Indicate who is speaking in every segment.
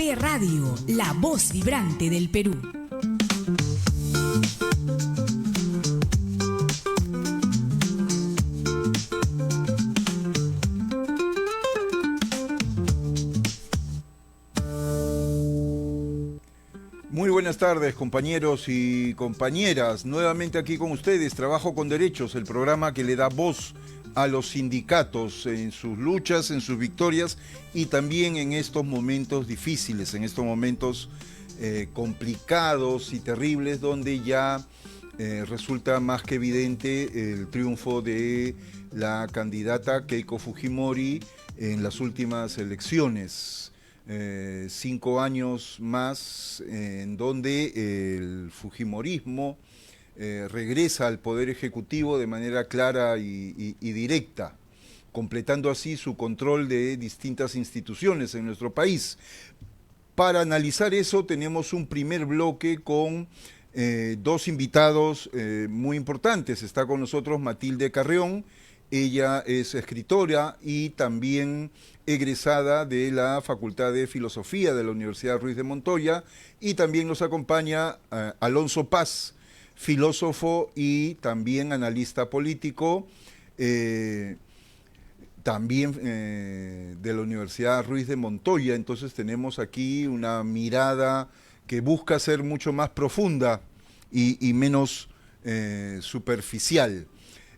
Speaker 1: P Radio, la voz vibrante del Perú.
Speaker 2: Muy buenas tardes, compañeros y compañeras. Nuevamente aquí con ustedes, Trabajo con Derechos, el programa que le da voz a los sindicatos en sus luchas, en sus victorias y también en estos momentos difíciles, en estos momentos complicados y terribles, donde ya resulta más que evidente el triunfo de la candidata Keiko Fujimori en las últimas elecciones. 5 años más en donde el fujimorismo regresa al poder ejecutivo de manera clara y directa, completando así su control de distintas instituciones en nuestro país. Para analizar eso tenemos un primer bloque con dos invitados muy importantes. Está con nosotros Matilde Carrión. Ella es escritora y también egresada de la Facultad de Filosofía de la Universidad Ruiz de Montoya, y también nos acompaña Alonso Paz, filósofo y también analista político, también de la Universidad Ruiz de Montoya. Entonces tenemos aquí una mirada que busca ser mucho más profunda y menos superficial.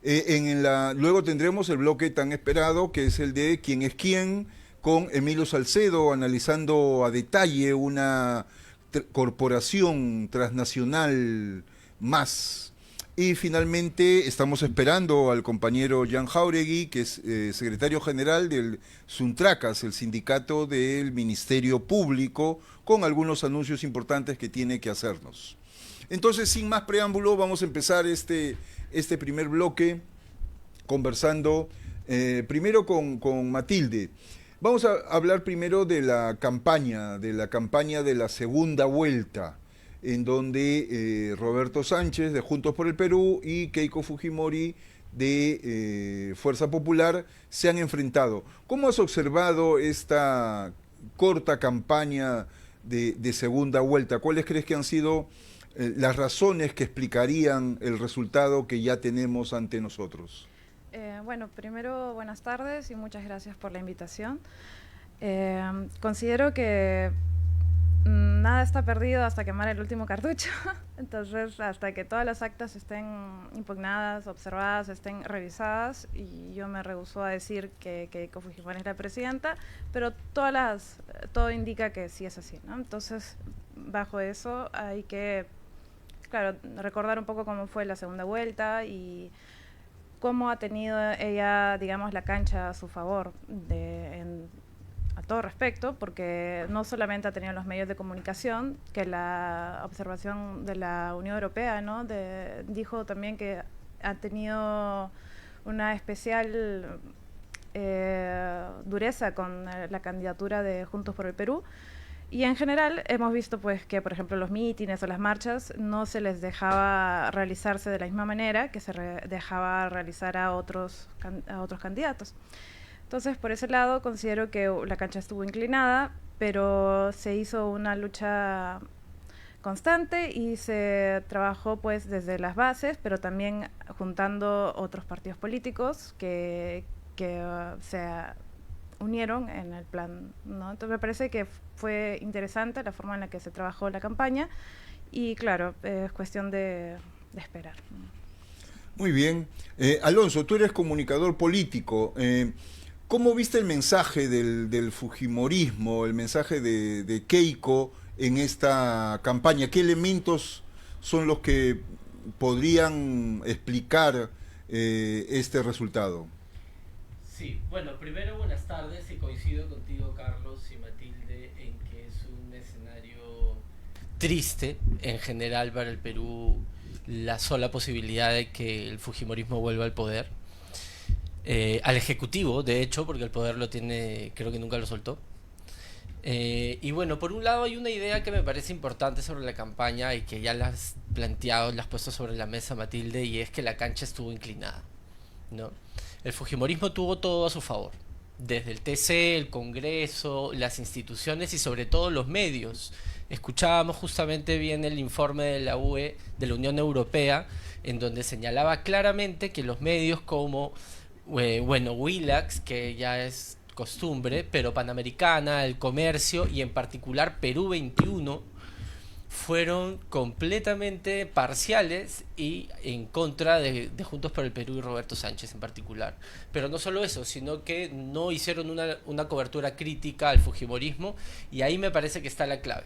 Speaker 2: Luego tendremos el bloque tan esperado, que es el de ¿Quién es quién?, con Emilio Salcedo, analizando a detalle una corporación transnacional más. Y finalmente estamos esperando al compañero Jan Jauregui, que es secretario general del Suntracas, el sindicato del Ministerio Público, con algunos anuncios importantes que tiene que hacernos. Entonces, sin más preámbulo, vamos a empezar este primer bloque conversando primero con Matilde. Vamos a hablar primero de la campaña de la segunda vuelta, en donde Roberto Sánchez de Juntos por el Perú y Keiko Fujimori de Fuerza Popular se han enfrentado. ¿Cómo has observado esta corta campaña de segunda vuelta? ¿Cuáles crees que han sido las razones que explicarían el resultado que ya tenemos ante nosotros?
Speaker 3: Bueno, primero buenas tardes y muchas gracias por la invitación. Considero que nada está perdido hasta quemar el último cartucho. Entonces, hasta que todas las actas estén impugnadas, observadas, estén revisadas, y yo me rehúso a decir que Keiko Fujimori es la presidenta, pero todo indica que sí es así, ¿no? Entonces, bajo eso hay que, claro, recordar un poco cómo fue la segunda vuelta y cómo ha tenido ella, digamos, la cancha a su favor a todo respecto, porque no solamente ha tenido los medios de comunicación, que la observación de la Unión Europea, ¿no?, dijo también que ha tenido una especial dureza con la candidatura de Juntos por el Perú. Y en general hemos visto pues que, por ejemplo, los mítines o las marchas no se les dejaba realizarse de la misma manera que se dejaba realizar a otros candidatos. Entonces, por ese lado, considero que la cancha estuvo inclinada, pero se hizo una lucha constante y se trabajó pues desde las bases, pero también juntando otros partidos políticos que se unieron en el plan, ¿no? Entonces me parece que fue interesante la forma en la que se trabajó la campaña y claro, es cuestión de esperar.
Speaker 2: Muy bien. Alonso, tú eres comunicador político. ¿Cómo viste el mensaje del fujimorismo, el mensaje de Keiko en esta campaña? ¿Qué elementos son los que podrían explicar este resultado?
Speaker 4: Sí, bueno, primero buenas tardes, y coincido contigo, Carlos y Matilde, en que es un escenario triste en general para el Perú, la sola posibilidad de que el fujimorismo vuelva al poder, al Ejecutivo, de hecho, porque el poder lo tiene, creo que nunca lo soltó. Y bueno, por un lado hay una idea que me parece importante sobre la campaña y que ya la has planteado, la has puesto sobre la mesa, Matilde, y es que la cancha estuvo inclinada, ¿no? El fujimorismo tuvo todo a su favor, desde el TC, el Congreso, las instituciones y sobre todo los medios. Escuchábamos justamente bien el informe de la UE, de la Unión Europea, en donde señalaba claramente que los medios como, Willax, que ya es costumbre, pero Panamericana, El Comercio y en particular Perú 21, fueron completamente parciales y en contra de Juntos por el Perú y Roberto Sánchez en particular. Pero no solo eso, sino que no hicieron una cobertura crítica al fujimorismo, y ahí me parece que está la clave.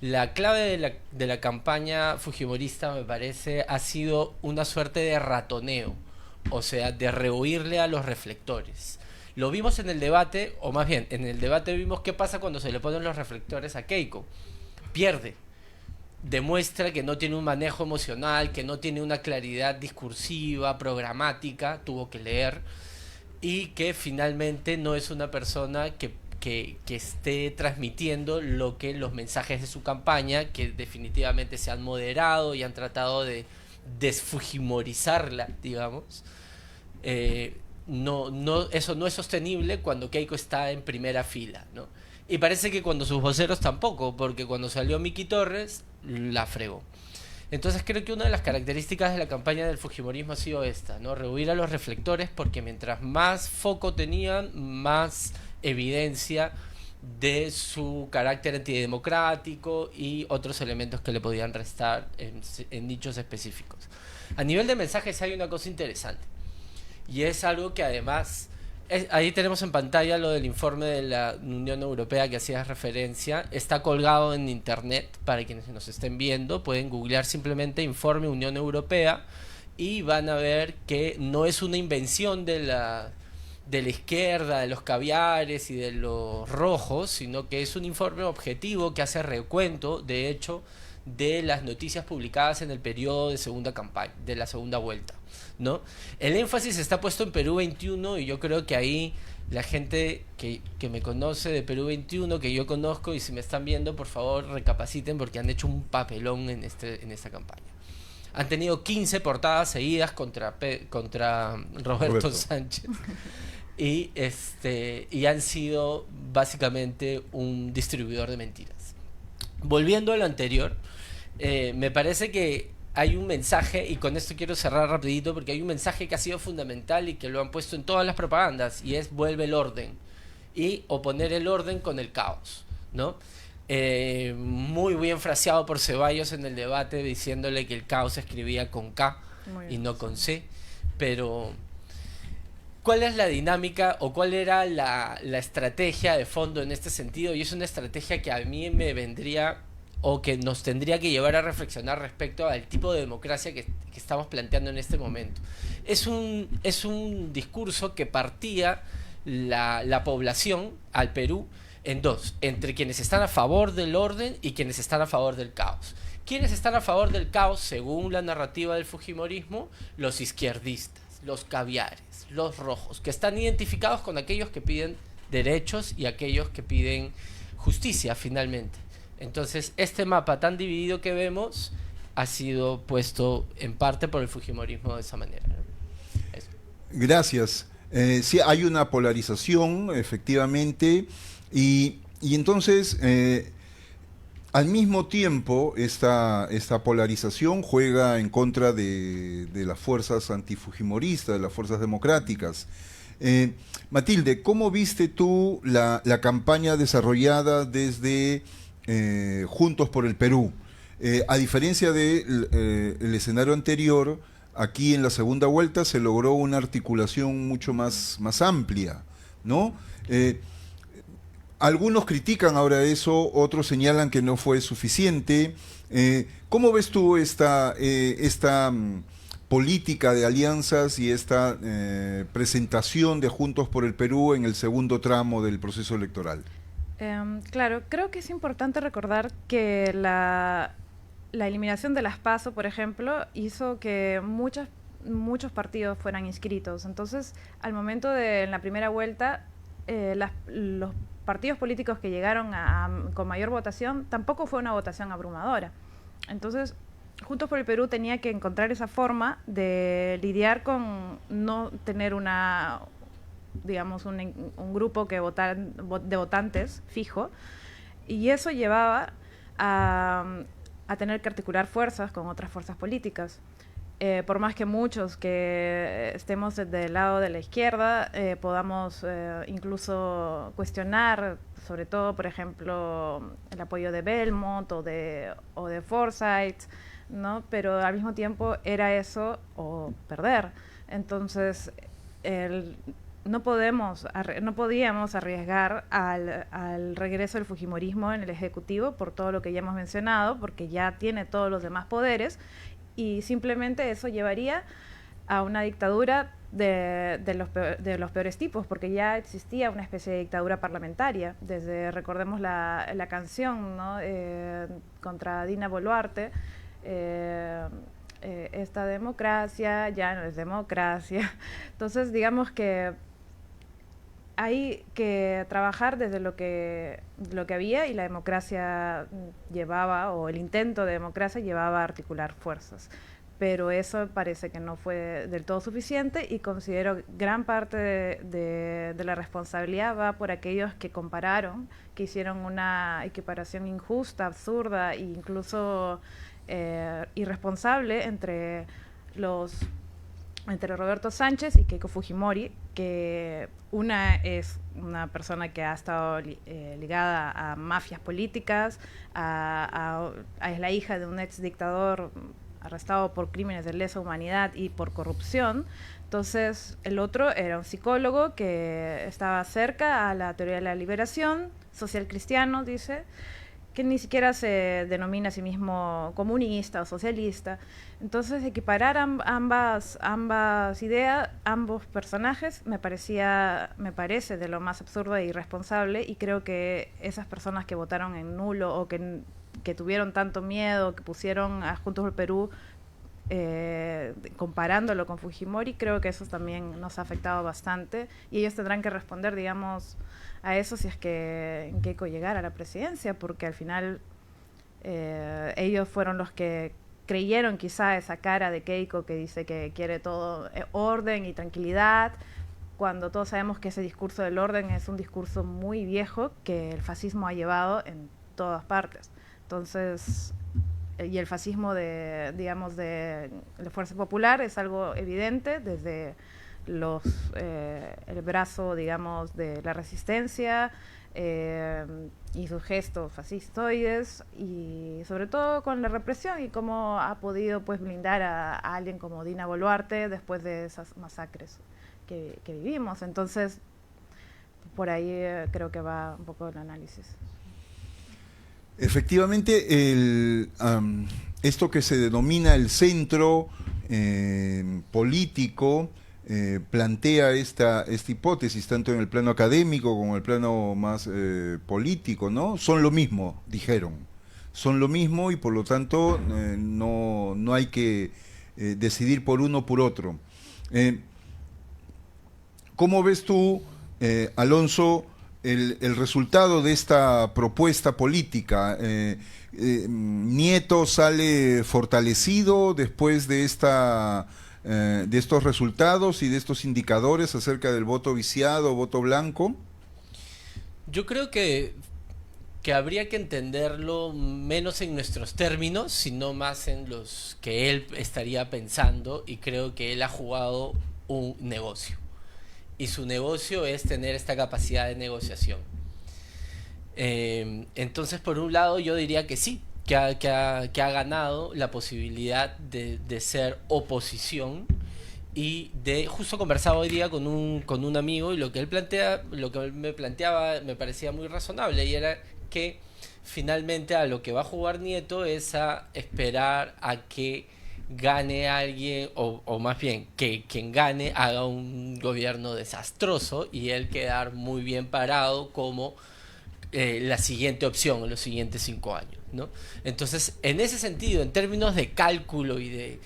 Speaker 4: La clave de la campaña fujimorista, me parece, ha sido una suerte de ratoneo, o sea, de rehuirle a los reflectores. Lo vimos en el debate, o más bien, en el debate vimos qué pasa cuando se le ponen los reflectores a Keiko. Pierde. Demuestra que no tiene un manejo emocional, que no tiene una claridad discursiva, programática, tuvo que leer, y que finalmente no es una persona que esté transmitiendo los mensajes de su campaña, que definitivamente se han moderado y han tratado de desfujimorizarla, digamos. Eso no es sostenible cuando Keiko está en primera fila, ¿no? Y parece que cuando sus voceros tampoco, porque cuando salió Miki Torres, la fregó. Entonces creo que una de las características de la campaña del fujimorismo ha sido esta, ¿no? Rehuir a los reflectores, porque mientras más foco tenían, más evidencia de su carácter antidemocrático y otros elementos que le podían restar en nichos específicos. A nivel de mensajes hay una cosa interesante, y es algo que además... ahí tenemos en pantalla lo del informe de la Unión Europea que hacías referencia. Está colgado en internet para quienes nos estén viendo. Pueden googlear simplemente informe Unión Europea y van a ver que no es una invención de la izquierda, de los caviares y de los rojos, sino que es un informe objetivo que hace recuento, de hecho, de las noticias publicadas en el periodo de segunda campaña, de la segunda vuelta, ¿no? El énfasis está puesto en Perú 21, y yo creo que ahí la gente que me conoce de Perú 21, que yo conozco, y si me están viendo, por favor recapaciten, porque han hecho un papelón en esta campaña. Han tenido 15 portadas seguidas contra Roberto Sánchez y han sido básicamente un distribuidor de mentiras. Volviendo a lo anterior, me parece que hay un mensaje, y con esto quiero cerrar rapidito, porque hay un mensaje que ha sido fundamental y que lo han puesto en todas las propagandas, y es: vuelve el orden, y oponer el orden con el caos, ¿no? Muy bien fraseado por Ceballos en el debate, diciéndole que el caos se escribía con K y no con C. Pero ¿cuál es la dinámica o cuál era la estrategia de fondo en este sentido? Y es una estrategia que a mí me vendría, o que nos tendría que llevar a reflexionar respecto al tipo de democracia que estamos planteando en este momento. Es un discurso que partía la población al Perú en dos: entre quienes están a favor del orden y quienes están a favor del caos. Quienes están a favor del caos, según la narrativa del fujimorismo: los izquierdistas, los caviares, los rojos, que están identificados con aquellos que piden derechos y aquellos que piden justicia, finalmente. Entonces, este mapa tan dividido que vemos ha sido puesto en parte por el fujimorismo de esa manera. Eso.
Speaker 2: Gracias. Sí, hay una polarización, efectivamente, y entonces, al mismo tiempo, esta polarización juega en contra de las fuerzas antifujimoristas, de las fuerzas democráticas. Matilde, ¿cómo viste tú la campaña desarrollada desde Juntos por el Perú? A diferencia del el escenario anterior, aquí en la segunda vuelta se logró una articulación mucho más amplia, ¿no? Algunos critican ahora eso, otros señalan que no fue suficiente. ¿Cómo ves tú esta política de alianzas y esta presentación de Juntos por el Perú en el segundo tramo del proceso electoral?
Speaker 3: Claro, creo que es importante recordar que la eliminación de las PASO, por ejemplo, hizo que muchos partidos fueran inscritos. Entonces, al momento de en la primera vuelta, los partidos políticos que llegaron con mayor votación, tampoco fue una votación abrumadora. Entonces, Juntos por el Perú tenía que encontrar esa forma de lidiar con no tener una digamos, un grupo que de votantes fijo, y eso llevaba a tener que articular fuerzas con otras fuerzas políticas. Por más que muchos que estemos del lado de la izquierda podamos incluso cuestionar, sobre todo, por ejemplo, el apoyo de Belmont o de Forsyth, ¿no? Pero al mismo tiempo era eso o perder. Entonces, no podíamos arriesgar al regreso del fujimorismo en el Ejecutivo por todo lo que ya hemos mencionado, porque ya tiene todos los demás poderes, y simplemente eso llevaría a una dictadura de los peores tipos, porque ya existía una especie de dictadura parlamentaria. Recordemos la canción, ¿no? Contra Dina Boluarte, esta democracia ya no es democracia. Entonces, digamos que hay que trabajar desde lo que había, y la democracia llevaba, o el intento de democracia llevaba a articular fuerzas. Pero eso parece que no fue del todo suficiente, y considero gran parte de la responsabilidad va por aquellos que compararon, que hicieron una equiparación injusta, absurda e incluso irresponsable entre Roberto Sánchez y Keiko Fujimori, que una es una persona que ha estado ligada a mafias políticas, es la hija de un ex dictador arrestado por crímenes de lesa humanidad y por corrupción. Entonces, el otro era un psicólogo que estaba cerca a la teoría de la liberación, social cristiano, dice, que ni siquiera se denomina a sí mismo comunista o socialista. Entonces, equiparar ambas ideas, ambos personajes, me parece de lo más absurdo e irresponsable, y creo que esas personas que votaron en nulo o que tuvieron tanto miedo, que pusieron a Juntos por el Perú comparándolo con Fujimori, creo que eso también nos ha afectado bastante, y ellos tendrán que responder, digamos, a eso si es que Keiko llegara a la presidencia, porque al final ellos fueron los que creyeron quizá esa cara de Keiko que dice que quiere todo orden y tranquilidad, cuando todos sabemos que ese discurso del orden es un discurso muy viejo que el fascismo ha llevado en todas partes. Entonces, y el fascismo de la Fuerza Popular es algo evidente desde el brazo, digamos, de la resistencia y sus gestos fascistoides, y sobre todo con la represión y cómo ha podido, pues, blindar a alguien como Dina Boluarte después de esas masacres que vivimos. Entonces, por ahí creo que va un poco el análisis.
Speaker 2: Efectivamente, esto que se denomina el centro político plantea esta hipótesis tanto en el plano académico como en el plano más político, ¿no? Son lo mismo, dijeron. Son lo mismo, y por lo tanto no hay que decidir por uno o por otro. ¿Cómo ves tú, Alonso, el resultado de esta propuesta política? ¿Nieto sale fortalecido después de estos resultados y de estos indicadores acerca del voto viciado, voto blanco?
Speaker 4: Yo creo que habría que entenderlo menos en nuestros términos, sino más en los que él estaría pensando, y creo que él ha jugado un negocio. Y su negocio es tener esta capacidad de negociación. Entonces, por un lado, yo diría que sí, que ha ganado la posibilidad de ser oposición, y justo conversaba hoy día con un amigo, y lo que él me planteaba me parecía muy razonable, y era que finalmente a lo que va a jugar Nieto es a esperar a que gane alguien, o más bien que quien gane haga un gobierno desastroso y él quedar muy bien parado como la siguiente opción en los siguientes 5 años, ¿no? Entonces, en ese sentido, en términos de cálculo y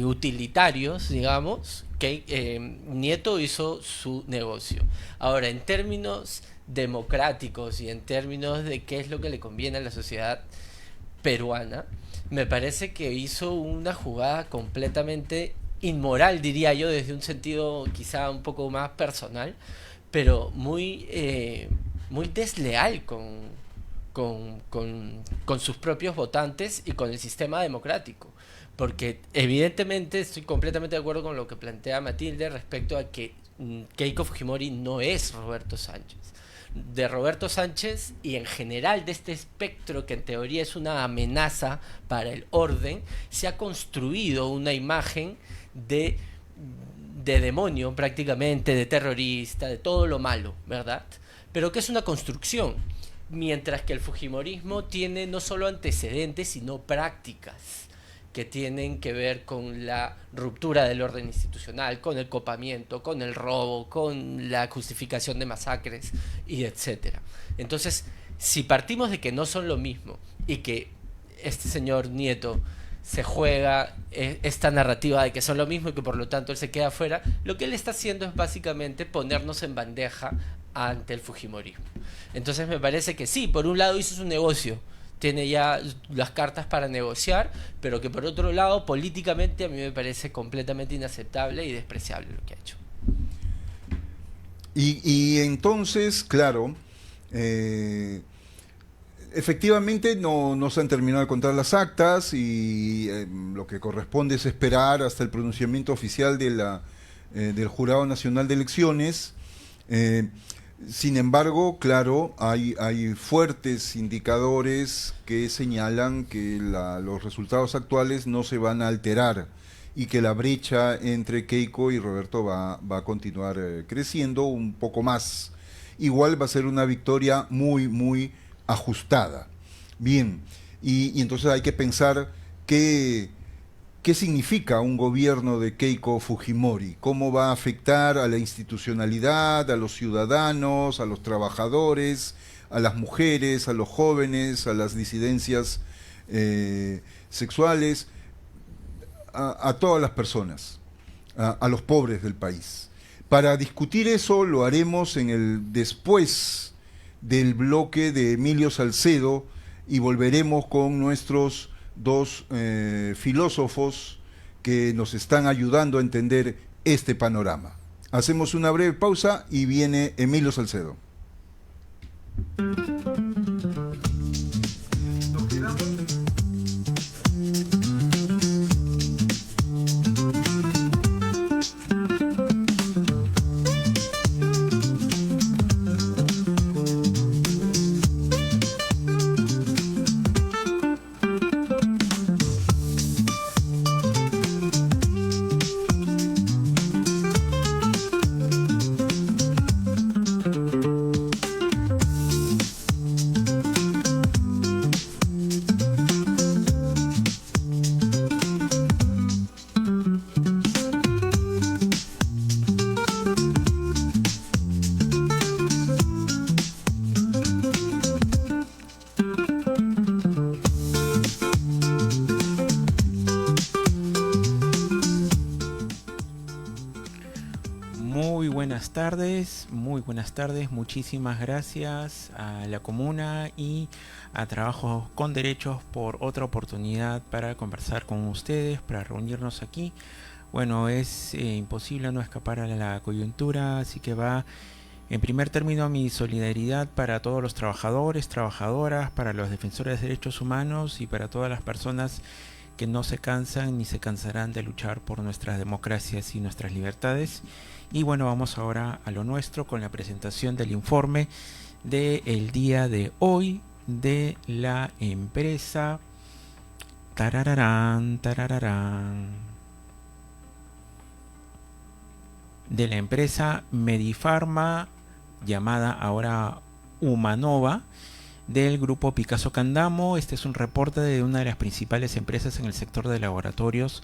Speaker 4: utilitarios, digamos, que Nieto hizo su negocio. Ahora, en términos democráticos y en términos de qué es lo que le conviene a la sociedad peruana, me parece que hizo una jugada completamente inmoral, diría yo, desde un sentido quizá un poco más personal, pero muy desleal con sus propios votantes y con el sistema democrático. Porque evidentemente estoy completamente de acuerdo con lo que plantea Matilde respecto a que Keiko Fujimori no es Roberto Sánchez. De Roberto Sánchez y en general de este espectro que en teoría es una amenaza para el orden, se ha construido una imagen de demonio prácticamente, de terrorista, de todo lo malo, ¿verdad? Pero que es una construcción, mientras que el fujimorismo tiene no solo antecedentes, sino prácticas que tienen que ver con la ruptura del orden institucional, con el copamiento, con el robo, con la justificación de masacres y etcétera. Entonces, si partimos de que no son lo mismo y que este señor Nieto se juega esta narrativa de que son lo mismo y que por lo tanto él se queda afuera, lo que él está haciendo es básicamente ponernos en bandeja ante el fujimorismo. Entonces me parece que sí, por un lado hizo su negocio, tiene ya las cartas para negociar, pero que por otro lado políticamente a mí me parece completamente inaceptable y despreciable lo que ha hecho.
Speaker 2: Y entonces, claro, efectivamente no se han terminado de contar las actas y lo que corresponde es esperar hasta el pronunciamiento oficial del Jurado Nacional de Elecciones. Sin embargo, claro, hay fuertes indicadores que señalan que los resultados actuales no se van a alterar y que la brecha entre Keiko y Roberto va a continuar creciendo un poco más. Igual va a ser una victoria muy, muy ajustada. Bien, y entonces hay que pensar qué significa un gobierno de Keiko Fujimori, cómo va a afectar a la institucionalidad, a los ciudadanos, a los trabajadores, a las mujeres, a los jóvenes, a las disidencias sexuales, a todas las personas, a los pobres del país. Para discutir eso lo haremos después del bloque de Emilio Salcedo y volveremos con nuestros dos filósofos que nos están ayudando a entender este panorama. Hacemos una breve pausa y viene Emilio Salcedo.
Speaker 5: Muy buenas tardes, muchísimas gracias a la Comuna y a Trabajos con Derechos por otra oportunidad para conversar con ustedes, para reunirnos aquí. Bueno, es imposible no escapar a la coyuntura, así que va en primer término mi solidaridad para todos los trabajadores, trabajadoras, para los defensores de derechos humanos y para todas las personas que no se cansan ni se cansarán de luchar por nuestras democracias y nuestras libertades. Y bueno, vamos ahora a lo nuestro con la presentación del informe del día de hoy de la empresa de la empresa Medifarma, llamada ahora Humanova, del grupo Picasso Candamo. Este es un reporte de una de las principales empresas en el sector de laboratorios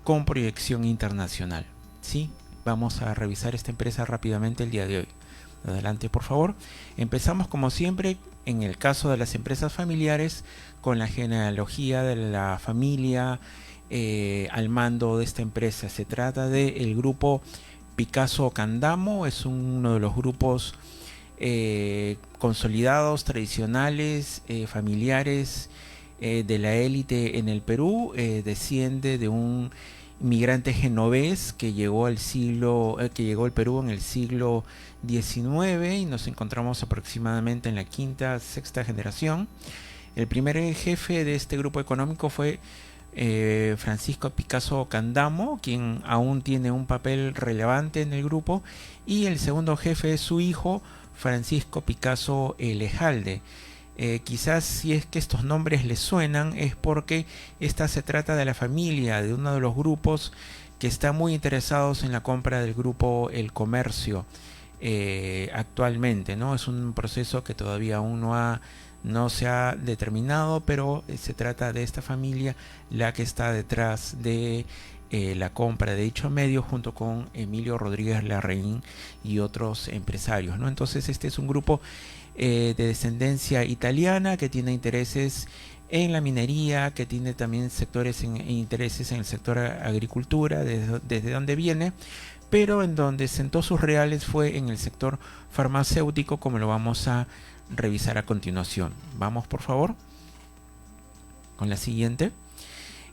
Speaker 5: con proyección internacional. ¿Sí? Vamos a revisar esta empresa rápidamente el día de hoy. Adelante, por favor. Empezamos, como siempre, en el caso de las empresas familiares, con la genealogía de la familia al mando de esta empresa. Se trata del grupo Picasso Candamo. Es uno de los grupos consolidados, tradicionales, familiares de la élite en el Perú. Desciende de un inmigrante genovés que llegó al Perú en el siglo XIX, y nos encontramos aproximadamente en la quinta, sexta generación. El primer jefe de este grupo económico fue Francisco Picasso Candamo, quien aún tiene un papel relevante en el grupo, y el segundo jefe es su hijo, Francisco Picasso Lejalde. Quizás si es que estos nombres les suenan es porque esta se trata de la familia de uno de los grupos que está muy interesados en la compra del grupo El Comercio actualmente, ¿no? Es un proceso que todavía aún no se ha determinado, pero se trata de esta familia la que está detrás de la compra de dicho medio, junto con Emilio Rodríguez Larraín y otros empresarios, ¿no? Entonces este es un grupo de descendencia italiana que tiene intereses en la minería, que tiene también intereses en el sector agricultura, desde donde viene, pero en donde sentó sus reales fue en el sector farmacéutico, como lo vamos a revisar a continuación. Vamos, por favor, con la siguiente.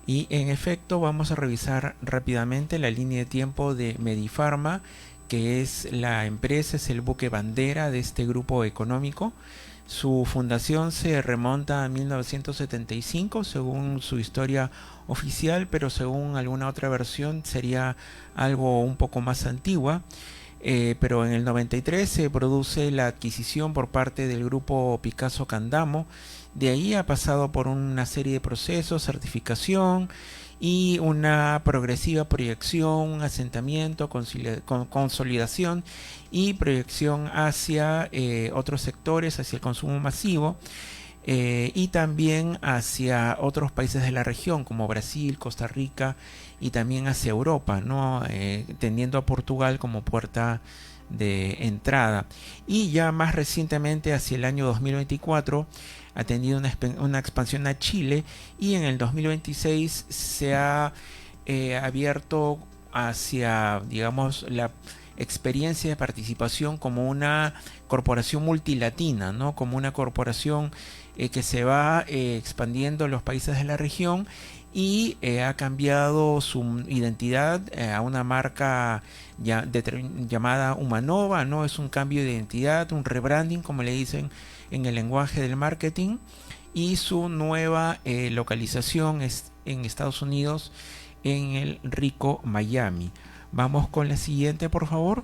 Speaker 5: Y en efecto vamos a revisar rápidamente la línea de tiempo de Medifarma, que es la empresa, es el buque bandera de este grupo económico. Su fundación se remonta a 1975 según su historia oficial, pero según alguna otra versión sería algo un poco más antigua. Pero en el 93 se produce la adquisición por parte del grupo Picasso Candamo. De ahí ha pasado por una serie de procesos, certificación y una progresiva proyección, un asentamiento, consolidación y proyección hacia otros sectores, hacia el consumo masivo, y también hacia otros países de la región como Brasil, Costa Rica, y también hacia Europa, ¿no? Teniendo a Portugal como puerta de entrada. Y ya más recientemente, hacia el año 2024, ha tenido una expansión a Chile, y en el 2026 se ha abierto hacia, digamos, la experiencia de participación como una corporación multilatina, ¿no? Como una corporación que se va expandiendo en los países de la región, y ha cambiado su identidad a una marca llamada Humanova, ¿no? Es un cambio de identidad, un rebranding, como le dicen en el lenguaje del marketing, y su nueva localización es en Estados Unidos, en el rico Miami. Vamos con la siguiente, por favor.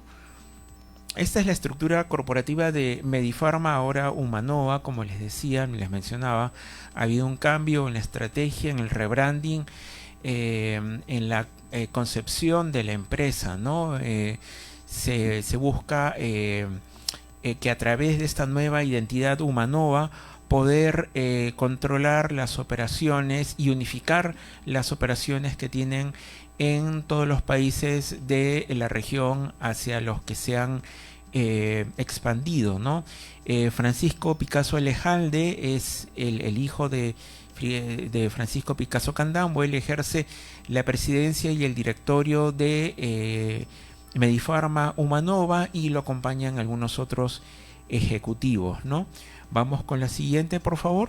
Speaker 5: Esta es la estructura corporativa de Medifarma, ahora Humanova, como les decía, les mencionaba. Ha habido un cambio en la estrategia, en el rebranding, en la concepción de la empresa, ¿no? Se busca que a través de esta nueva identidad Humanova poder controlar las operaciones y unificar las operaciones que tienen en todos los países de la región hacia los que se han expandido, ¿no? Francisco Picasso Lejalde es el hijo de Francisco Picasso Candamo. Él ejerce la presidencia y el directorio de Medifarma Humanova, y lo acompañan algunos otros ejecutivos, ¿no? Vamos con la siguiente, por favor.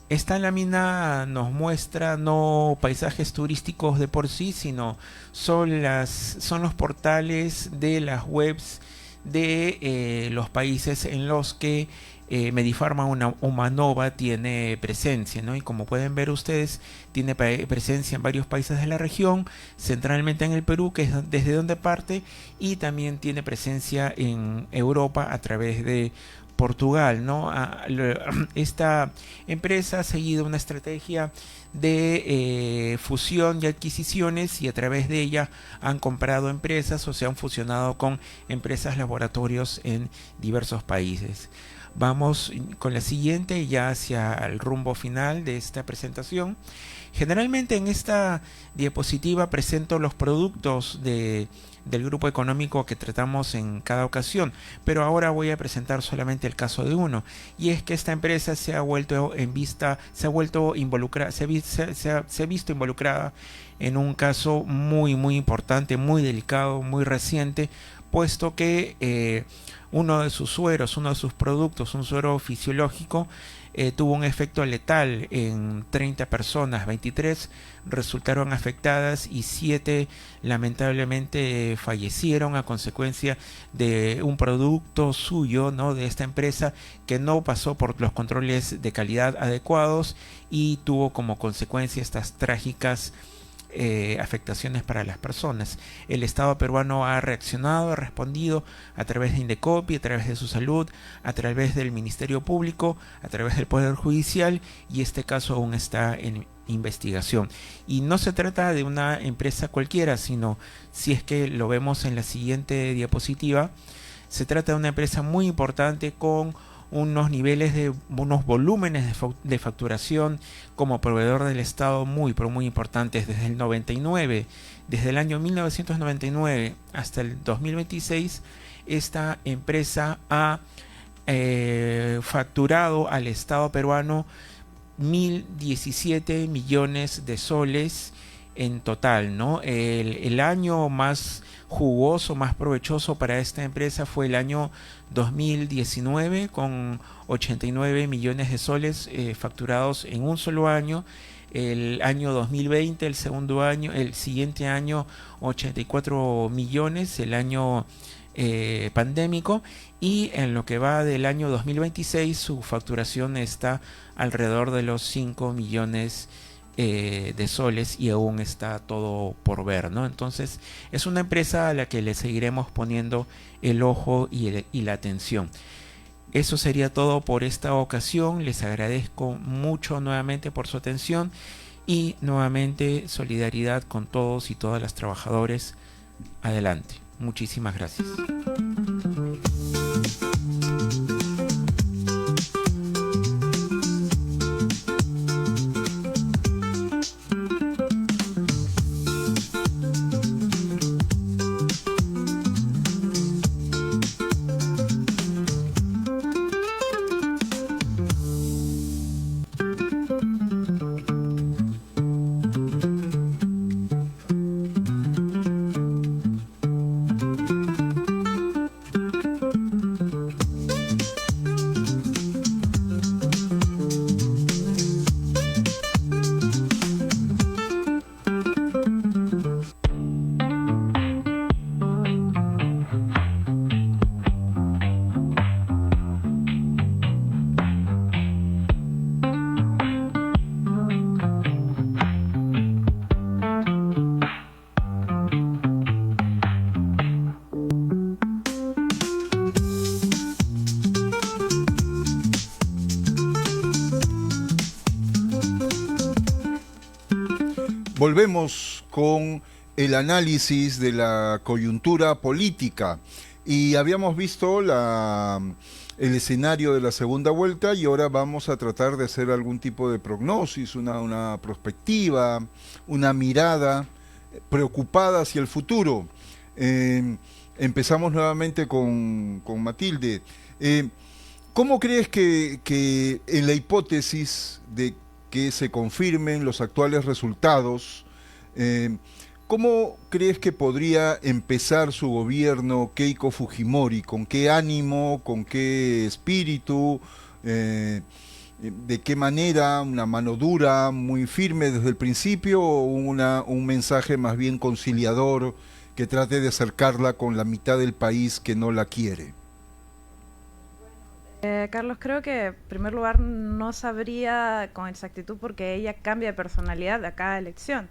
Speaker 5: Esta lámina nos muestra no paisajes turísticos de por sí, sino son los portales de las webs de los países en los que Medifarma Humanova tiene presencia, ¿no? Y como pueden ver ustedes, tiene presencia en varios países de la región, centralmente en el Perú, que es desde donde parte, y también tiene presencia en Europa a través de Portugal, ¿no? Esta empresa ha seguido una estrategia de fusión y adquisiciones, y a través de ella han comprado empresas o se han fusionado con empresas laboratorios en diversos países. Vamos con la siguiente, ya hacia el rumbo final de esta presentación. Generalmente en esta diapositiva presento los productos del grupo económico que tratamos en cada ocasión, pero ahora voy a presentar solamente el caso de uno, y es que esta empresa se ha visto involucrada en un caso muy importante, muy delicado, muy reciente, puesto que uno de sus sueros, uno de sus productos, un suero fisiológico, tuvo un efecto letal en 30 personas, 23 resultaron afectadas y 7 lamentablemente fallecieron a consecuencia de un producto suyo, ¿no?, de esta empresa, que no pasó por los controles de calidad adecuados y tuvo como consecuencia estas trágicas afectaciones para las personas. El Estado peruano ha reaccionado, ha respondido a través de Indecopi, a través de su salud, a través del Ministerio Público, a través del Poder Judicial, y este caso aún está en investigación. Y no se trata de una empresa cualquiera, sino, si es que lo vemos en la siguiente diapositiva, se trata de una empresa muy importante con unos niveles de unos volúmenes de facturación como proveedor del Estado muy importantes desde el 99, desde el año 1999 hasta el 2026. Esta empresa ha facturado al Estado peruano 1.017 millones de soles en total, ¿no? El año más jugoso, más provechoso para esta empresa fue el año 2019, con 89 millones de soles facturados en un solo año. El año 2020, el segundo año, el siguiente año 84 millones, el año pandémico, y en lo que va del año 2026 su facturación está alrededor de los 5 millones de soles, y aún está todo por ver, ¿no? Entonces es una empresa a la que le seguiremos poniendo el ojo y la atención. Eso sería todo por esta ocasión. Les agradezco mucho nuevamente por su atención y nuevamente solidaridad con todos y todas las trabajadores. Adelante. Muchísimas gracias.
Speaker 2: Volvemos con el análisis de la coyuntura política y habíamos visto el escenario de la segunda vuelta y ahora vamos a tratar de hacer algún tipo de prognosis, una perspectiva, una mirada preocupada hacia el futuro. Empezamos nuevamente con Matilde. ¿Cómo crees que en la hipótesis de que se confirmen los actuales resultados, cómo crees que podría empezar su gobierno Keiko Fujimori? ¿Con qué ánimo, con qué espíritu, de qué manera? ¿Una mano dura, muy firme desde el principio, o un mensaje más bien conciliador que trate de acercarla con la mitad del país que no la quiere?
Speaker 3: Carlos, creo que en primer lugar no sabría con exactitud porque ella cambia de personalidad a cada elección.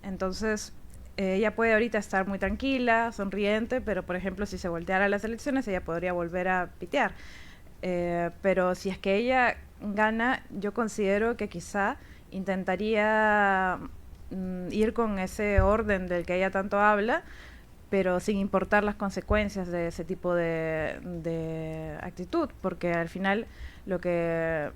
Speaker 3: Entonces, ella puede ahorita estar muy tranquila, sonriente, pero por ejemplo, si se volteara a las elecciones, ella podría volver a pitear. Pero si es que ella gana, yo considero que quizá intentaría ir con ese orden del que ella tanto habla, pero sin importar las consecuencias de ese tipo de actitud, porque al final lo que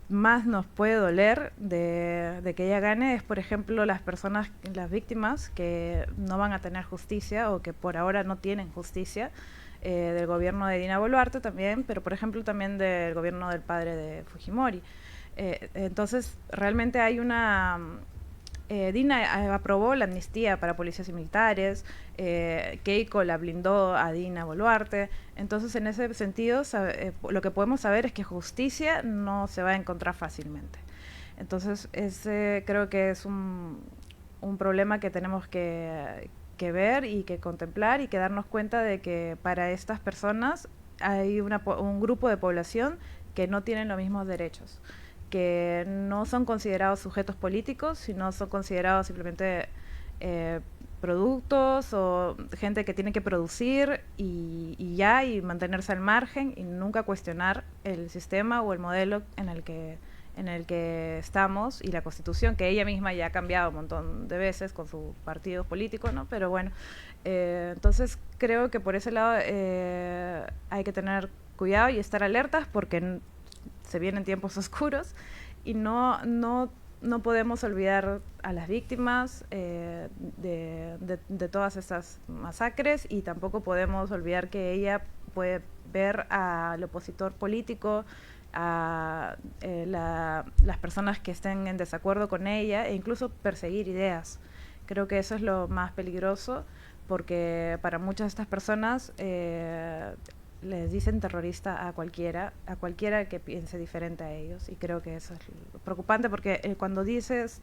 Speaker 3: más nos puede doler de que ella gane es, por ejemplo, las personas, las víctimas que no van a tener justicia o que por ahora no tienen justicia, del gobierno de Dina Boluarte también, pero por ejemplo también del gobierno del padre de Fujimori. Entonces realmente hay Dina aprobó la amnistía para policías y militares, Keiko la blindó a Dina Boluarte. Entonces, en ese sentido, lo que podemos saber es que justicia no se va a encontrar fácilmente. Entonces, ese creo que es un problema que tenemos que ver y que contemplar y que darnos cuenta de que para estas personas hay un grupo de población que no tienen los mismos derechos, que no son considerados sujetos políticos, sino son considerados simplemente productos o gente que tiene que producir y mantenerse al margen y nunca cuestionar el sistema o el modelo en el que estamos y la Constitución, que ella misma ya ha cambiado un montón de veces con su partido político, ¿no? Pero bueno, entonces creo que por ese lado hay que tener cuidado y estar alertas porque se vienen tiempos oscuros y no podemos olvidar a las víctimas de todas estas masacres, y tampoco podemos olvidar que ella puede ver al opositor político, a las personas que estén en desacuerdo con ella, e incluso perseguir ideas. Creo que eso es lo más peligroso, porque para muchas de estas personas les dicen terrorista a cualquiera que piense diferente a ellos, y creo que eso es preocupante, porque cuando llamas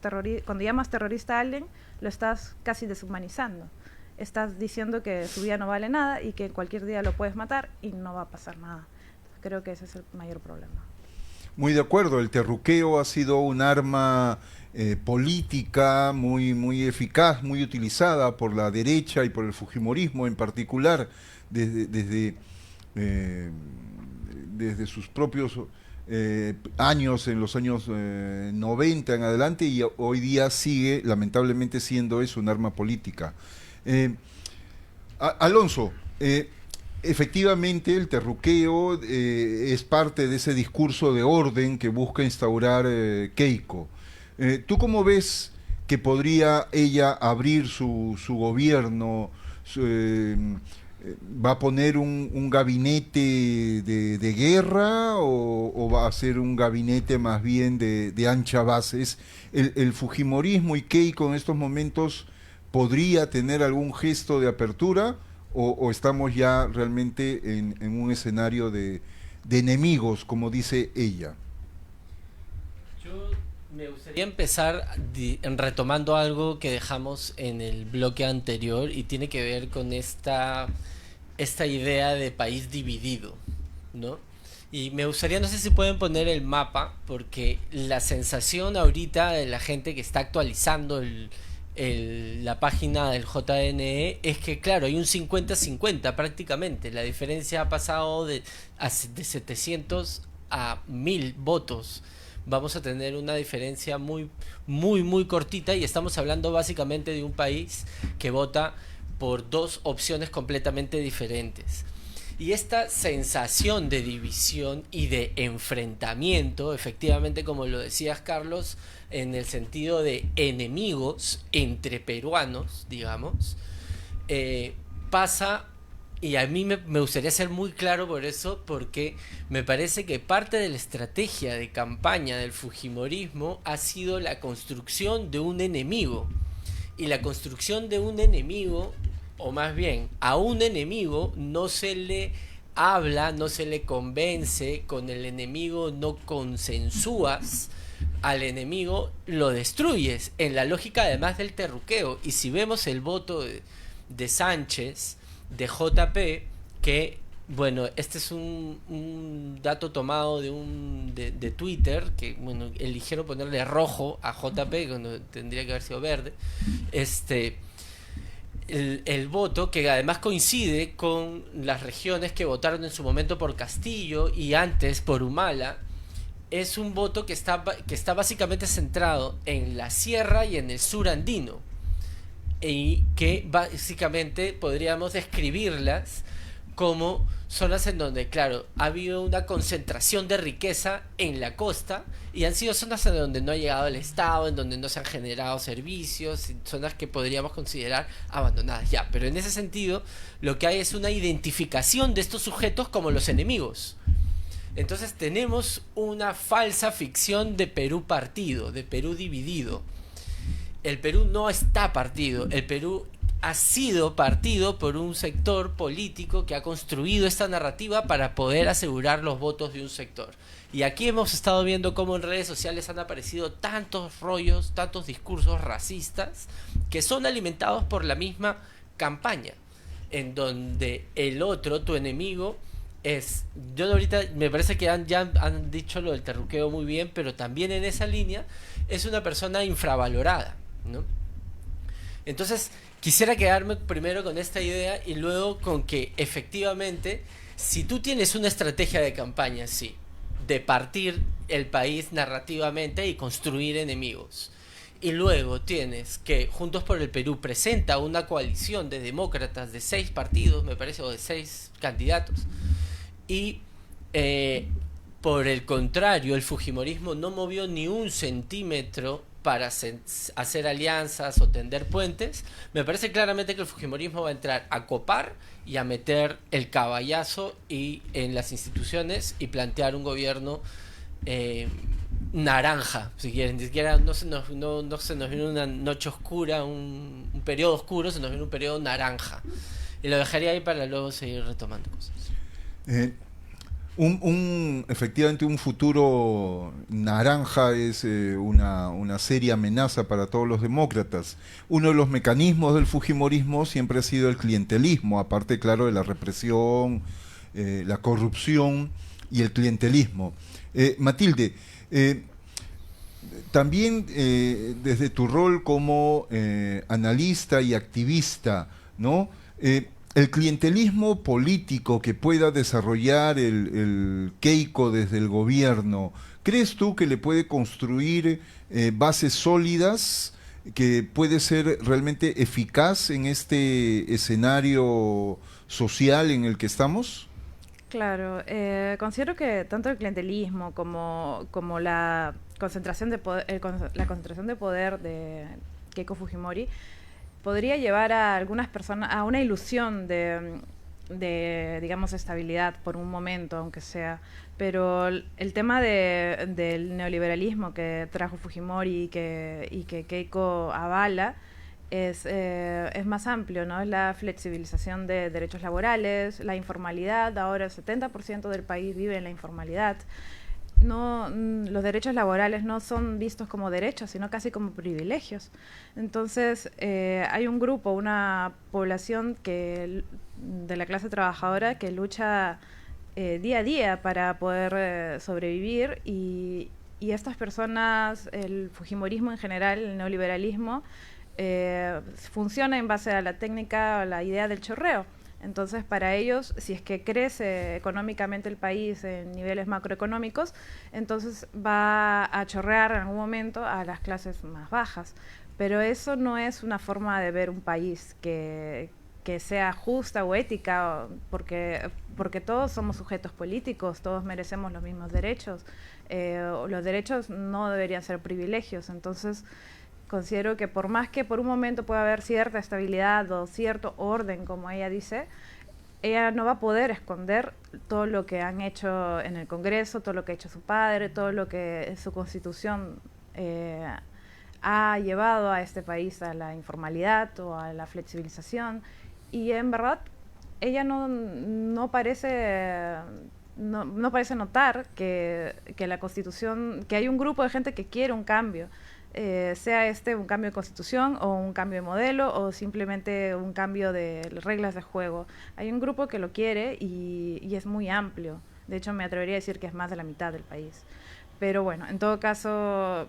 Speaker 3: terrorista a alguien, lo estás casi deshumanizando. Estás diciendo que su vida no vale nada y que cualquier día lo puedes matar y no va a pasar nada. Creo que ese es el mayor problema.
Speaker 2: Muy de acuerdo, el terruqueo ha sido un arma política muy eficaz, muy utilizada por la derecha y por el fujimorismo en particular, desde sus propios años, en los años 90 en adelante, y hoy día sigue lamentablemente siendo eso, un arma política. Alonso, efectivamente el terruqueo es parte de ese discurso de orden que busca instaurar Keiko. ¿Tú cómo ves que podría ella abrir su gobierno? ¿Va a poner un gabinete de guerra o va a ser un gabinete más bien de ancha base? ¿El fujimorismo y Keiko en estos momentos podría tener algún gesto de apertura o estamos ya realmente en un escenario de enemigos, como dice ella?
Speaker 4: Yo me gustaría empezar retomando algo que dejamos en el bloque anterior, y tiene que ver con esta idea de país dividido, ¿no? Y me gustaría, no sé si pueden poner el mapa, porque la sensación ahorita de la gente que está actualizando la página del JNE es que, claro, hay un 50-50 prácticamente. La diferencia ha pasado de 700 a 1000 votos. Vamos a tener una diferencia muy cortita, y estamos hablando básicamente de un país que vota por dos opciones completamente diferentes. Y esta sensación de división y de enfrentamiento, efectivamente, como lo decías, Carlos, en el sentido de enemigos entre peruanos, digamos, pasa, y a mí me gustaría ser muy claro por eso, porque me parece que parte de la estrategia de campaña del fujimorismo ha sido la construcción de un enemigo. Y la construcción de un enemigo, o más bien, a un enemigo no se le habla, no se le convence, con el enemigo no consensúas, al enemigo lo destruyes, en la lógica además del terruqueo. Y si vemos el voto de Sánchez, de JP, que, bueno, este es un dato tomado de Twitter, que, bueno, eligieron ponerle rojo a JP cuando tendría que haber sido verde. El voto, que además coincide con las regiones que votaron en su momento por Castillo y antes por Humala, es un voto que está básicamente centrado en la sierra y en el sur andino, y que básicamente podríamos describirlas como zonas en donde, claro, ha habido una concentración de riqueza en la costa, y han sido zonas en donde no ha llegado el Estado, en donde no se han generado servicios, zonas que podríamos considerar abandonadas ya. Pero en ese sentido, lo que hay es una identificación de estos sujetos como los enemigos. Entonces tenemos una falsa ficción de Perú partido, de Perú dividido. el Perú no está partido, el Perú ha sido partido por un sector político que ha construido esta narrativa para poder asegurar los votos de un sector. Y aquí hemos estado viendo cómo en redes sociales han aparecido tantos rollos, tantos discursos racistas que son alimentados por la misma campaña, en donde el otro, tu enemigo, es... Yo ahorita me parece que ya han dicho lo del terruqueo muy bien, pero también en esa línea es una persona infravalorada, ¿no? Entonces quisiera quedarme primero con esta idea y luego con que efectivamente, si tú tienes una estrategia de campaña, sí, de partir el país narrativamente y construir enemigos, y luego tienes que Juntos por el Perú presenta una coalición de demócratas de 6 partidos, me parece, o de 6 candidatos, y por el contrario, el fujimorismo no movió ni un centímetro para hacer alianzas o tender puentes. Me parece claramente que el fujimorismo va a entrar a copar y a meter el caballazo en las instituciones y plantear un gobierno naranja, si quieren. Ni siquiera no se nos viene una noche oscura, un periodo oscuro, se nos viene un periodo naranja. Y lo dejaría ahí para luego seguir retomando cosas.
Speaker 2: Efectivamente, un futuro naranja es una seria amenaza para todos los demócratas. Uno de los mecanismos del fujimorismo siempre ha sido el clientelismo, aparte, claro, de la represión, la corrupción y el clientelismo. Matilde, también desde tu rol como analista y activista, ¿no? El clientelismo político que pueda desarrollar el Keiko desde el gobierno, ¿crees tú que le puede construir bases sólidas, que puede ser realmente eficaz en este escenario social en el que estamos?
Speaker 3: Claro, considero que tanto el clientelismo como la concentración de poder de Keiko Fujimori podría llevar a algunas personas a una ilusión de digamos, estabilidad por un momento, aunque sea. Pero el tema del neoliberalismo que trajo Fujimori y que Keiko avala es más amplio, ¿no? Es la flexibilización de derechos laborales, la informalidad. Ahora el 70% del país vive en la informalidad. Los derechos laborales no son vistos como derechos, sino casi como privilegios. Entonces, hay un grupo, una población de la clase trabajadora que lucha día a día para poder sobrevivir, y estas personas, el fujimorismo en general, el neoliberalismo, funciona en base a la técnica o la idea del chorreo. Entonces, para ellos, si es que crece económicamente el país en niveles macroeconómicos, entonces va a chorrear en algún momento a las clases más bajas. Pero eso no es una forma de ver un país que sea justa o ética, porque todos somos sujetos políticos, todos merecemos los mismos derechos. Los derechos no deberían ser privilegios. Entonces, considero que por más que por un momento pueda haber cierta estabilidad o cierto orden, como ella dice, ella no va a poder esconder todo lo que han hecho en el Congreso, todo lo que ha hecho su padre, todo lo que su constitución ha llevado a este país a la informalidad o a la flexibilización. Y en verdad, ella no parece notar que la constitución, que hay un grupo de gente que quiere un cambio. Sea un cambio de constitución o un cambio de modelo o simplemente un cambio de reglas de juego. Hay un grupo que lo quiere y es muy amplio. De hecho, me atrevería a decir que es más de la mitad del país. Pero bueno, en todo caso,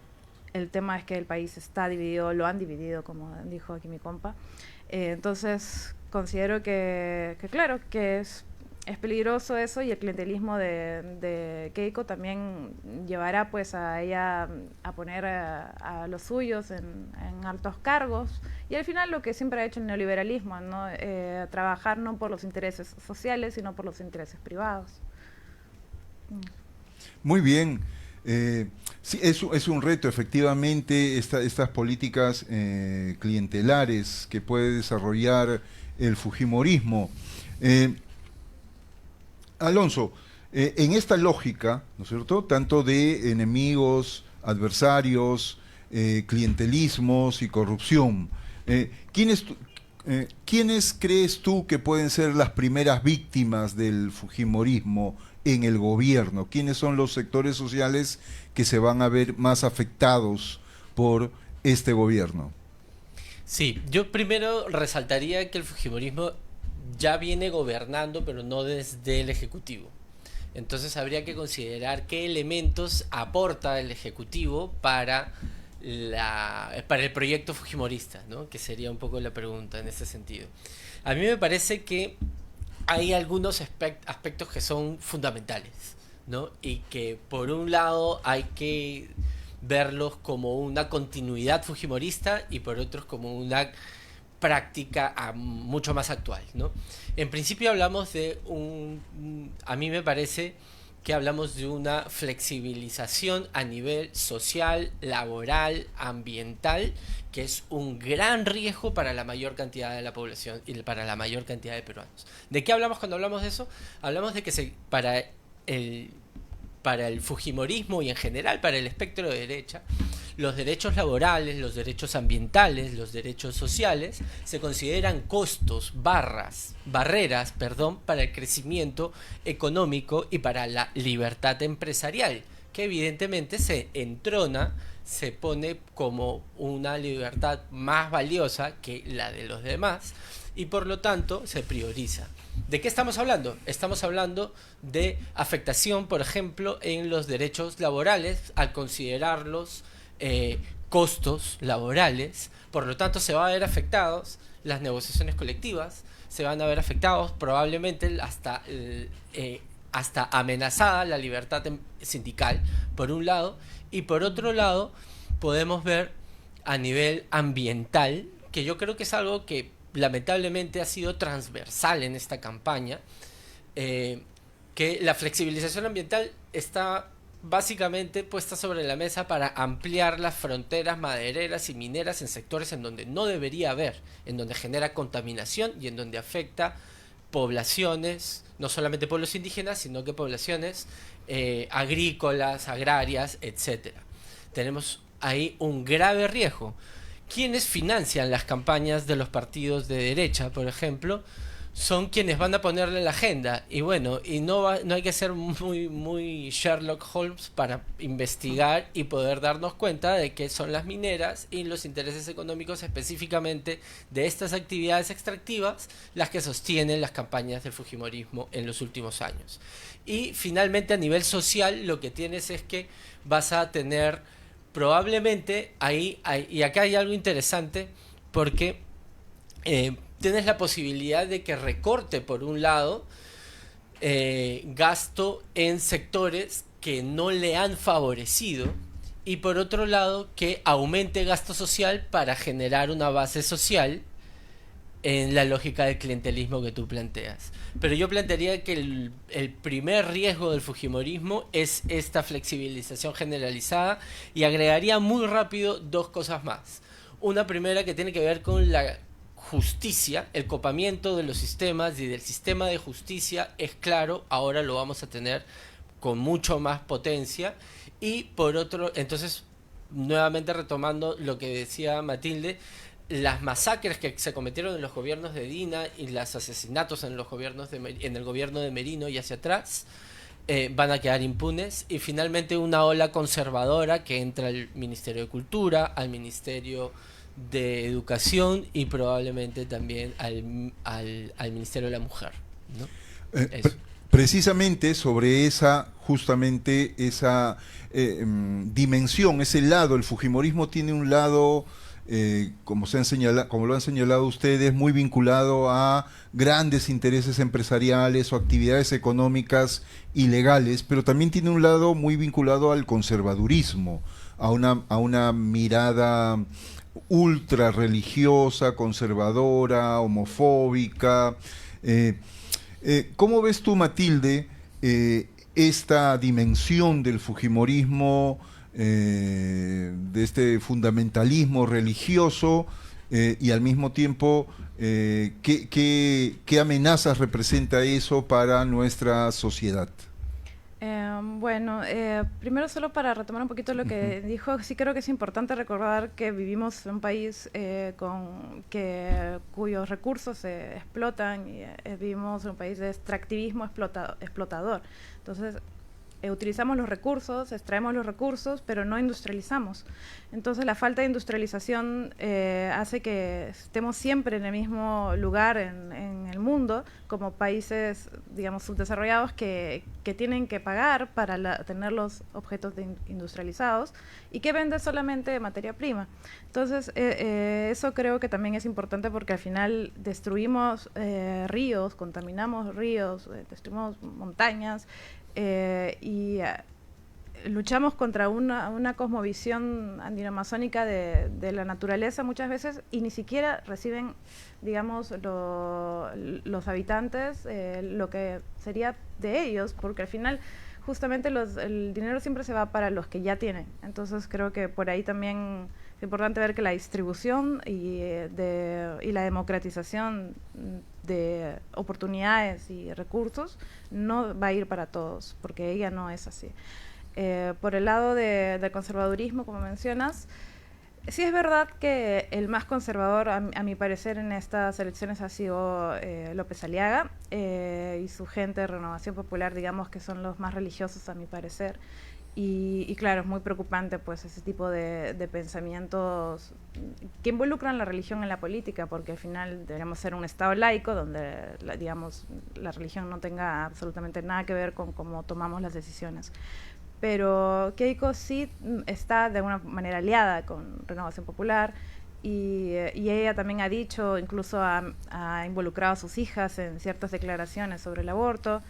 Speaker 3: el tema es que el país está dividido, lo han dividido, como dijo aquí mi compa. Entonces, considero que claro, que es peligroso eso, y el clientelismo de Keiko también llevará pues a ella a poner a los suyos en altos cargos, y al final lo que siempre ha hecho el neoliberalismo, ¿no? Trabajar no por los intereses sociales, sino por los intereses privados.
Speaker 2: Muy bien. Sí, es un reto, efectivamente, estas políticas clientelares que puede desarrollar el fujimorismo. Alonso, en esta lógica, ¿no es cierto?, tanto de enemigos, adversarios, clientelismos y corrupción. ¿Quiénes crees tú que pueden ser las primeras víctimas del fujimorismo en el gobierno? ¿Quiénes son los sectores sociales que se van a ver más afectados por este gobierno?
Speaker 4: Sí, yo primero resaltaría que el fujimorismo ya viene gobernando, pero no desde el Ejecutivo. Entonces habría que considerar qué elementos aporta el Ejecutivo para el proyecto fujimorista, ¿no? Que sería un poco la pregunta en ese sentido. A mí me parece que hay algunos aspectos que son fundamentales, ¿no? Y que por un lado hay que verlos como una continuidad fujimorista y por otros como una práctica mucho más actual, ¿no? En principio hablamos de a mí me parece que hablamos de una flexibilización a nivel social, laboral, ambiental, que es un gran riesgo para la mayor cantidad de la población y para la mayor cantidad de peruanos. ¿De qué hablamos cuando hablamos de eso? Hablamos de que para el fujimorismo y en general para el espectro de derecha, los derechos laborales, los derechos ambientales, los derechos sociales se consideran barreras, para el crecimiento económico y para la libertad empresarial, que evidentemente se pone como una libertad más valiosa que la de los demás y por lo tanto se prioriza. ¿De qué estamos hablando? Estamos hablando de afectación, por ejemplo, en los derechos laborales al considerarlos costos laborales, por lo tanto se van a ver afectados las negociaciones colectivas, se van a ver afectados probablemente hasta amenazada la libertad sindical, por un lado, y por otro lado podemos ver a nivel ambiental, que yo creo que es algo que lamentablemente ha sido transversal en esta campaña, que la flexibilización ambiental está básicamente puesta sobre la mesa para ampliar las fronteras madereras y mineras en sectores en donde no debería haber, en donde genera contaminación y en donde afecta poblaciones, no solamente pueblos indígenas, sino que poblaciones agrícolas, agrarias, etcétera. Tenemos ahí un grave riesgo. ¿Quiénes financian las campañas de los partidos de derecha, por ejemplo? Son quienes van a ponerle la agenda. Y bueno, no hay que ser muy Sherlock Holmes para investigar y poder darnos cuenta de que son las mineras y los intereses económicos específicamente de estas actividades extractivas las que sostienen las campañas del fujimorismo en los últimos años. Y finalmente a nivel social lo que tienes es que vas a tener probablemente y acá hay algo interesante porque tienes la posibilidad de que recorte por un lado gasto en sectores que no le han favorecido y por otro lado que aumente gasto social para generar una base social en la lógica del clientelismo que tú planteas. Pero yo plantearía que el primer riesgo del fujimorismo es esta flexibilización generalizada y agregaría muy rápido dos cosas más. Una primera que tiene que ver con la justicia, el copamiento de los sistemas y del sistema de justicia es claro, ahora lo vamos a tener con mucho más potencia y por otro, entonces nuevamente retomando lo que decía Matilde, las masacres que se cometieron en los gobiernos de Dina y los asesinatos en el gobierno de Merino y hacia atrás van a quedar impunes y finalmente una ola conservadora que entra al Ministerio de Cultura, al Ministerio de Educación y probablemente también al Ministerio de la Mujer, ¿no?
Speaker 2: Precisamente sobre esa dimensión, ese lado, el fujimorismo tiene un lado, como lo han señalado ustedes, muy vinculado a grandes intereses empresariales o actividades económicas ilegales, pero también tiene un lado muy vinculado al conservadurismo, a una mirada ultra religiosa, conservadora, homofóbica. ¿Cómo ves tú, Matilde, esta dimensión del fujimorismo, de este fundamentalismo religioso y al mismo tiempo qué amenazas representa eso para nuestra sociedad?
Speaker 3: Primero solo para retomar un poquito lo que dijo, sí creo que es importante recordar que vivimos en un país cuyos recursos se explotan y vivimos en un país de extractivismo explotador. Entonces, utilizamos los recursos, extraemos los recursos, pero no industrializamos. Entonces la falta de industrialización hace que estemos siempre en el mismo lugar en el mundo, como países, digamos, subdesarrollados que tienen que pagar para tener los objetos industrializados y que venden solamente materia prima. Entonces eso creo que también es importante porque al final destruimos ríos, contaminamos ríos, destruimos montañas, luchamos contra una cosmovisión andino-amazónica de la naturaleza muchas veces y ni siquiera reciben, digamos, los habitantes lo que sería de ellos, porque al final justamente el dinero siempre se va para los que ya tienen. Entonces creo que por ahí también es importante ver que la distribución y la democratización de oportunidades y recursos no va a ir para todos, porque ella no es así. Por el lado del conservadurismo, como mencionas, sí es verdad que el más conservador, a mi parecer, en estas elecciones ha sido López Aliaga y su gente de Renovación Popular, digamos que son los más religiosos, a mi parecer. Y claro, es muy preocupante pues ese tipo de pensamientos que involucran la religión en la política, porque al final deberíamos ser un Estado laico donde, digamos, la religión no tenga absolutamente nada que ver con cómo tomamos las decisiones. Pero Keiko sí está de alguna manera aliada con Renovación Popular y ella también ha dicho, incluso ha involucrado a sus hijas en ciertas declaraciones sobre el aborto.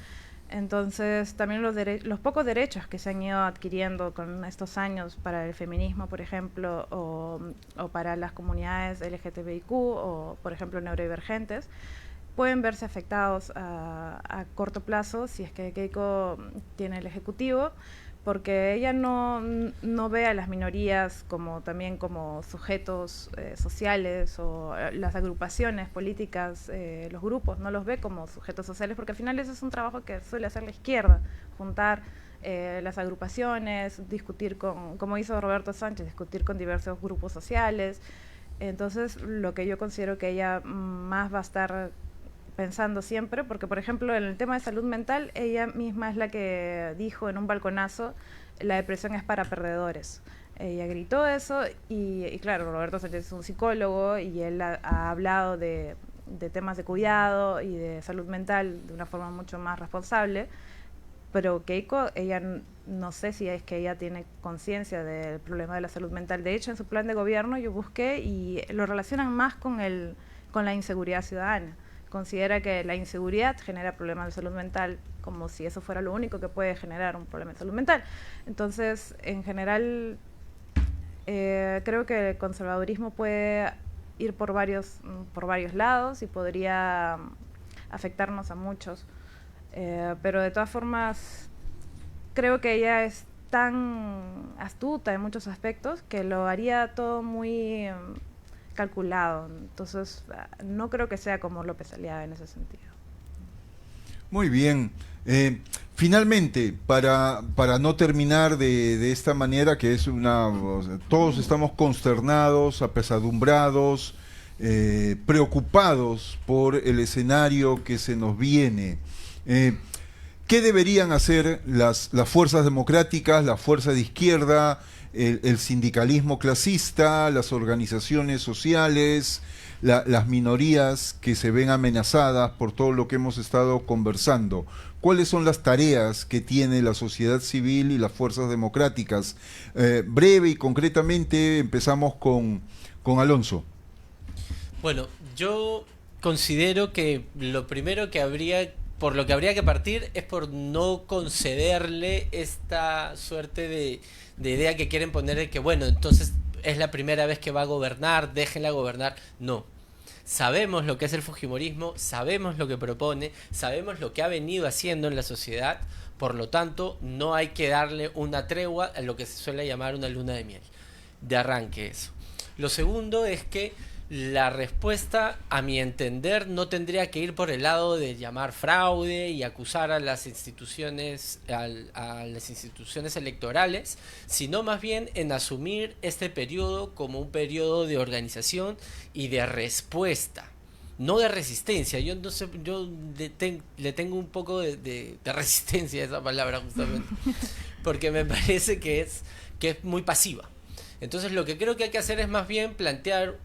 Speaker 3: Entonces, también los pocos derechos que se han ido adquiriendo con estos años para el feminismo, por ejemplo, o para las comunidades LGTBIQ o, por ejemplo, neurodivergentes, pueden verse afectados a corto plazo si es que Keiko tiene el Ejecutivo, porque ella no ve a las minorías también como sujetos sociales o las agrupaciones políticas, los grupos, no los ve como sujetos sociales, porque al final eso es un trabajo que suele hacer la izquierda, juntar las agrupaciones, discutir como hizo Roberto Sánchez, discutir con diversos grupos sociales. Entonces, lo que yo considero que ella más va a estar pensando siempre, porque por ejemplo en el tema de salud mental ella misma es la que dijo en un balconazo: la depresión es para perdedores. Ella gritó eso y claro, Roberto Sánchez es un psicólogo y él ha hablado de temas de cuidado y de salud mental de una forma mucho más responsable, pero Keiko, ella no sé si es que ella tiene conciencia del problema de la salud mental. De hecho, en su plan de gobierno yo busqué y lo relacionan más con la inseguridad ciudadana. Considera que la inseguridad genera problemas de salud mental, como si eso fuera lo único que puede generar un problema de salud mental. Entonces, en general, creo que el conservadurismo puede ir por varios lados y podría afectarnos a muchos. Pero de todas formas, creo que ella es tan astuta en muchos aspectos que lo haría todo muy calculado. Entonces no creo que sea como López Aliaga en ese sentido.
Speaker 2: Muy bien. Finalmente, para no terminar de esta manera, que es todos estamos consternados, apesadumbrados, preocupados por el escenario que se nos viene. ¿Qué deberían hacer las fuerzas democráticas, la fuerza de izquierda, el sindicalismo clasista, las organizaciones sociales, las minorías que se ven amenazadas por todo lo que hemos estado conversando? ¿Cuáles son las tareas que tiene la sociedad civil y las fuerzas democráticas? Breve y concretamente empezamos con Alonso.
Speaker 4: Bueno, yo considero que lo primero por lo que habría que partir es por no concederle esta suerte de idea que quieren poner de que, bueno, entonces es la primera vez que va a gobernar, déjenla gobernar. No. Sabemos lo que es el fujimorismo, sabemos lo que propone, sabemos lo que ha venido haciendo en la sociedad, por lo tanto, no hay que darle una tregua a lo que se suele llamar una luna de miel. De arranque eso. Lo segundo es que La respuesta, a mi entender, no tendría que ir por el lado de llamar fraude y acusar a las instituciones, a las instituciones electorales, sino más bien en asumir este periodo como un periodo de organización y de respuesta, no de resistencia. Yo no sé, yo le tengo un poco de resistencia a esa palabra justamente, porque me parece que es muy pasiva. Entonces lo que creo que hay que hacer es más bien plantear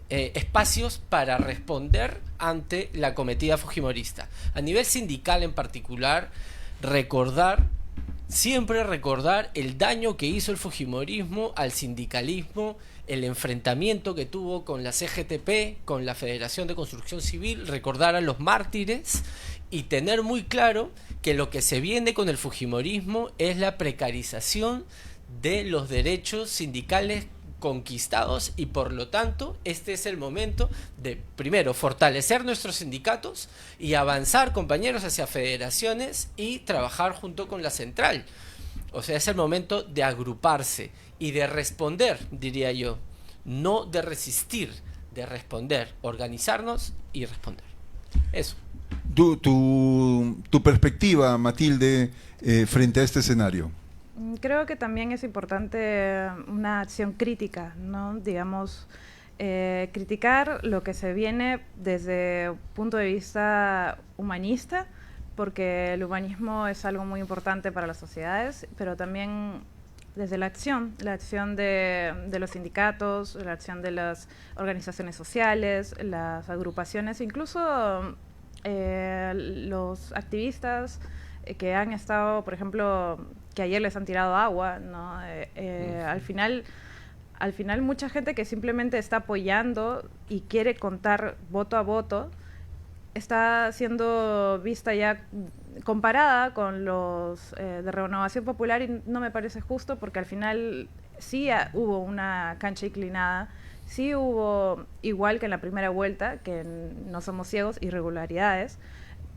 Speaker 4: espacios para responder ante la cometida fujimorista. A nivel sindical en particular, siempre recordar el daño que hizo el fujimorismo al sindicalismo, el enfrentamiento que tuvo con la CGTP, con la Federación de Construcción Civil, recordar a los mártires y tener muy claro que lo que se viene con el fujimorismo es la precarización de los derechos sindicales conquistados, y por lo tanto este es el momento de, primero, fortalecer nuestros sindicatos y avanzar, compañeros, hacia federaciones y trabajar junto con la central. O sea, es el momento de agruparse y de responder, diría yo, no de resistir, de responder, organizarnos y responder. Eso.
Speaker 2: Tu perspectiva, Matilde, frente a este escenario.
Speaker 3: Creo que también es importante una acción crítica, ¿no? Digamos, criticar lo que se viene desde un punto de vista humanista, porque el humanismo es algo muy importante para las sociedades, pero también desde la acción de los sindicatos, la acción de las organizaciones sociales, las agrupaciones, incluso los activistas que han estado, por ejemplo, que ayer les han tirado agua, ¿no? Al final mucha gente que simplemente está apoyando y quiere contar voto a voto está siendo vista ya comparada con los de Renovación Popular, y no me parece justo, porque al final sí hubo una cancha inclinada, sí hubo, igual que en la primera vuelta, que no somos ciegos, irregularidades,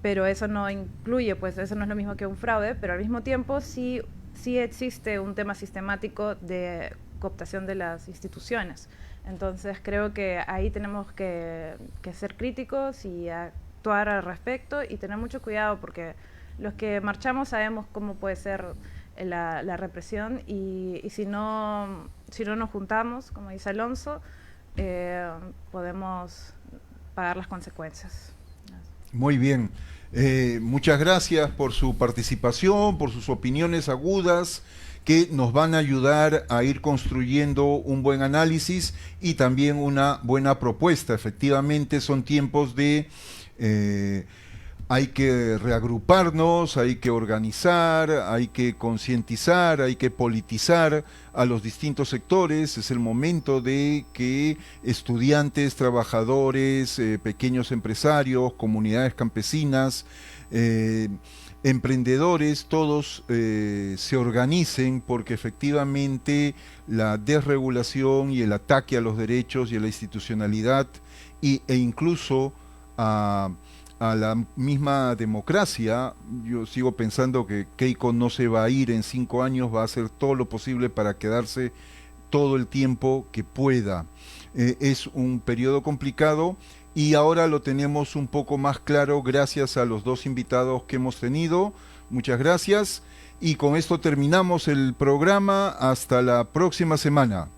Speaker 3: pero eso no incluye, pues eso no es lo mismo que un fraude, pero al mismo tiempo sí existe un tema sistemático de cooptación de las instituciones. Entonces creo que ahí tenemos que ser críticos y actuar al respecto y tener mucho cuidado, porque los que marchamos sabemos cómo puede ser la represión, y si no nos juntamos, como dice Alonso, podemos pagar las consecuencias.
Speaker 2: Muy bien. Muchas gracias por su participación, por sus opiniones agudas, que nos van a ayudar a ir construyendo un buen análisis y también una buena propuesta. Efectivamente, son tiempos de... hay que reagruparnos, hay que organizar, hay que concientizar, hay que politizar a los distintos sectores. Es el momento de que estudiantes, trabajadores, pequeños empresarios, comunidades campesinas, emprendedores, todos se organicen, porque efectivamente la desregulación y el ataque a los derechos y a la institucionalidad e incluso a la misma democracia, yo sigo pensando que Keiko no se va a ir en 5 años, va a hacer todo lo posible para quedarse todo el tiempo que pueda. Es un periodo complicado y ahora lo tenemos un poco más claro gracias a los 2 invitados que hemos tenido. Muchas gracias, y con esto terminamos el programa. Hasta la próxima semana.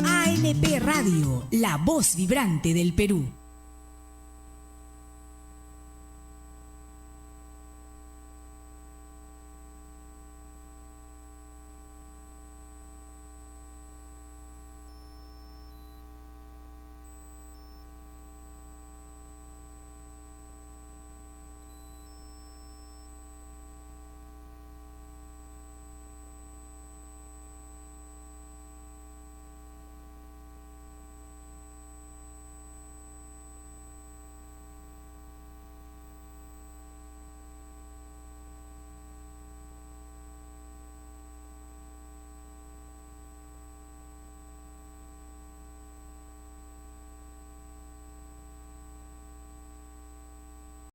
Speaker 1: ANP Radio, la voz vibrante del Perú.